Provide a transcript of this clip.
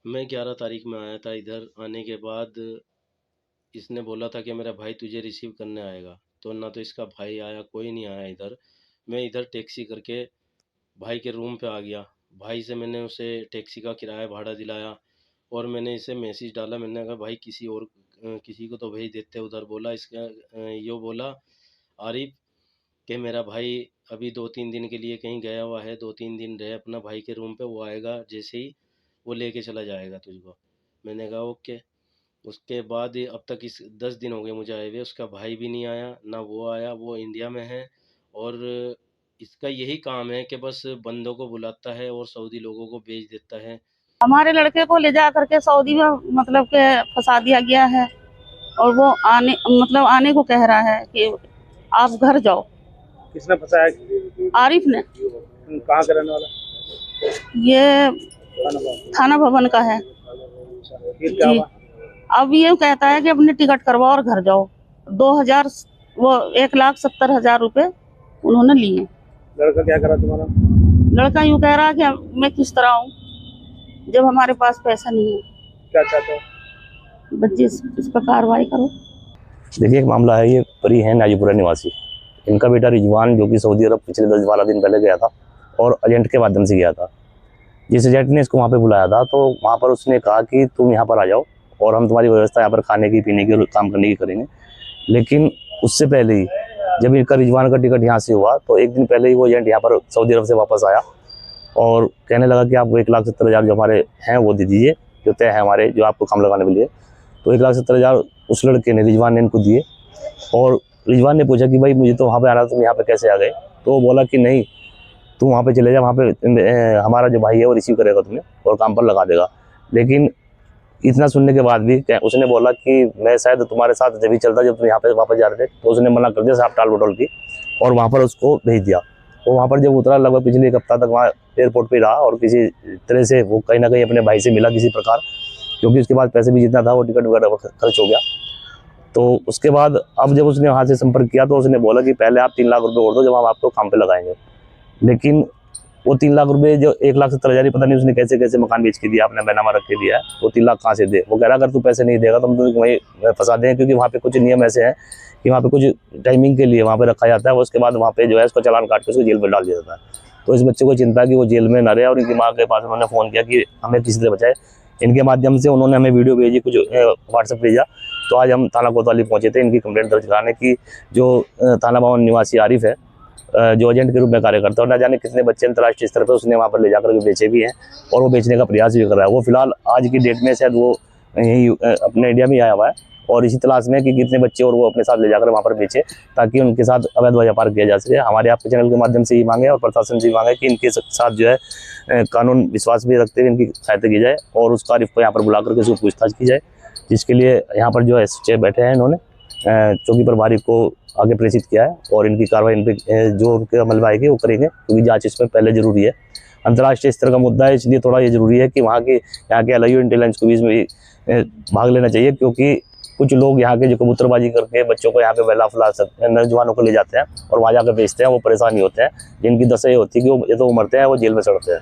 मैं 11 तारीख में आया था इधर। आने के बाद इसने बोला था कि मेरा भाई तुझे रिसीव करने आएगा, तो ना तो इसका भाई आया, कोई नहीं आया इधर। मैं इधर टैक्सी करके भाई के रूम पे आ गया। भाई से मैंने उसे टैक्सी का किराया भाड़ा दिलाया और मैंने इसे मैसेज डाला। मैंने कहा भाई किसी और किसी को तो भेज देते उधर। बोला इसका यो बोला आरिफ कि मेरा भाई अभी 2-3 दिन के लिए कहीं गया हुआ है, 2-3 दिन रहे अपना भाई के रूम पे, वो आएगा जैसे ही वो लेके चला जाएगा तुझको। मैंने कहा ओके। उसके बाद अब तक इस 10 दिन हो गए मुझे आए हुए, उसका भाई भी नहीं आया ना वो आया, वो इंडिया में है। और इसका यही काम है कि बस बंदों को बुलाता है और सऊदी लोगों को भेज देता है। हमारे लड़के को ले जा करके सऊदी में मतलब के फंसा दिया गया है और वो आने को कह रहा है कि आप घर जाओ। किसने फंसाया? आरिफ ने। कहाँ का रहने वाला? ये थाना भवन का है। फिर क्या जी। हुआ? अब ये कहता है कि अपनी टिकट करवाओ और घर जाओ। 2000 वो 1,70,000 रुपए उन्होंने लिए। लड़का क्या करा तुम्हारा? लड़का यूँ कह रहा है कि मैं किस तरह आऊँ जब हमारे पास पैसा नहीं है। क्या चाहते हो? बच्चे इस पर कार्रवाई करो। देखिए, एक मामला है, ये परी है नाजीपुरा निवासी। इनका बेटा रिजवान जो कि सऊदी अरब पिछले 10-12 दिन पहले गया था और एजेंट के माध्यम से गया था। जिस एजेंट ने इसको वहाँ पे बुलाया था तो वहाँ पर उसने कहा कि तुम यहाँ पर आ जाओ और हम तुम्हारी व्यवस्था यहाँ पर खाने की, पीने की और काम करने की करेंगे। लेकिन उससे पहले ही जब इनका रिजवान का टिकट यहाँ से हुआ तो एक दिन पहले ही वो एजेंट यहाँ पर सऊदी अरब से वापस आया और कहने लगा कि आप 1,70,000 जो हमारे हैं वो दे दीजिए, जो तय है हमारे, जो आपको काम लगाने के लिए। तो 1,70,000 उस लड़के ने, रिजवान ने, इनको दिए। और रिजवान ने पूछा कि भाई मुझे तो वहाँ पे आना, तुम यहाँ पे कैसे आ गए? तो वो बोला कि नहीं, तुम वहाँ पे चले जा, वहाँ पे हमारा जो भाई है वो रिसीव करेगा तुम्हें और काम पर लगा देगा। लेकिन इतना सुनने के बाद भी उसने बोला कि मैं शायद तुम्हारे साथ जब भी चलता जब तुम यहाँ पे वापस जा रहे थे। तो उसने मना कर दिया साहब टाल बटोल की और वहाँ पर उसको भेज दिया। वो वहाँ पर जब उतरा लगभग पिछले 1 हफ्ता तक वहाँ एयरपोर्ट पे रहा और किसी तरह से वो कहीं ना कहीं अपने भाई से मिला किसी प्रकार, क्योंकि उसके बाद पैसे भी जितना था वो टिकट वगैरह खर्च हो गया। तो उसके बाद अब जब उसने वहाँ से संपर्क किया तो उसने बोला कि पहले आप 3 लाख रुपए और दो, जब हम आपको काम पे लगाएंगे। लेकिन वो 3 लाख रुपए जो 1,70,000 पता नहीं उसने कैसे कैसे मकान बेच के दिया, अपना बैनामा रख के दिया है। वो 3 लाख कहाँ से दे? वो कह रहा अगर तू पैसे नहीं देगा तो हम तो वहीं फंसा देंगे, क्योंकि वहाँ पे कुछ नियम ऐसे हैं कि वहाँ पे कुछ टाइमिंग के लिए वहाँ पे रखा जाता है। उसके बाद वहाँ पे जो है उसको चालान काट के उसको जेल में डाल दिया जाता है। तो इस बच्चे को चिंता कि वो जेल में न रहे और इनकी माँ के पास उन्होंने फ़ोन किया कि हमें किसी तरह बचाए। इनके माध्यम से उन्होंने हमें वीडियो भेजी, कुछ व्हाट्सएप भेजा। तो आज हम थाना कोतवाली पहुँचे थे इनकी कंप्लेंट दर्ज कराने की। जो थाना भवन निवासी आरिफ है, जो एजेंट के रूप में कार्य करता है, और न जाने कितने बच्चे अंतर्राष्ट्रीय स्तर पर उसने वहाँ पर ले जाकर के बेचे भी हैं और वो बेचने का प्रयास भी कर रहा है। वो फिलहाल आज की डेट में शायद वो यहीं अपने इंडिया में आया हुआ है और इसी तलाश में कि कितने बच्चे और वो अपने साथ ले जाकर वहाँ पर बेचे, ताकि उनके साथ अवैध व्यापार किया जा सके। हमारे आपके चैनल के माध्यम से ये मांगे और प्रशासन से ये मांगे कि इनके साथ जो है कानून विश्वास भी रखते हुए इनकी सहायता की जाए और उस आरिफ को यहाँ पर बुला करके उसको पूछताछ की जाए, जिसके लिए यहाँ पर जो है बैठे हैं इन्होंने चौकी प्रभारी को आगे प्रेषित किया है और इनकी कार्रवाई इन पे जो उनके मलबा आएगी वो करेंगे, क्योंकि जांच इसमें पहले जरूरी है। अंतर्राष्ट्रीय स्तर का मुद्दा है, इसलिए थोड़ा ये जरूरी है कि वहाँ के LIU इंटेलिजेंस को भी इसमें भाग लेना चाहिए, क्योंकि कुछ लोग यहाँ के जो कबूतरबाजी करके बच्चों को यहाँ पे बहला फुला सकते हैं, नौजवानों को ले जाते हैं और वहाँ जाकर बेचते हैं। वो परेशानी होते हैं, जिनकी दशा ये होती है कि वो या तो वो मरते हैं, वो जेल में सड़ते हैं।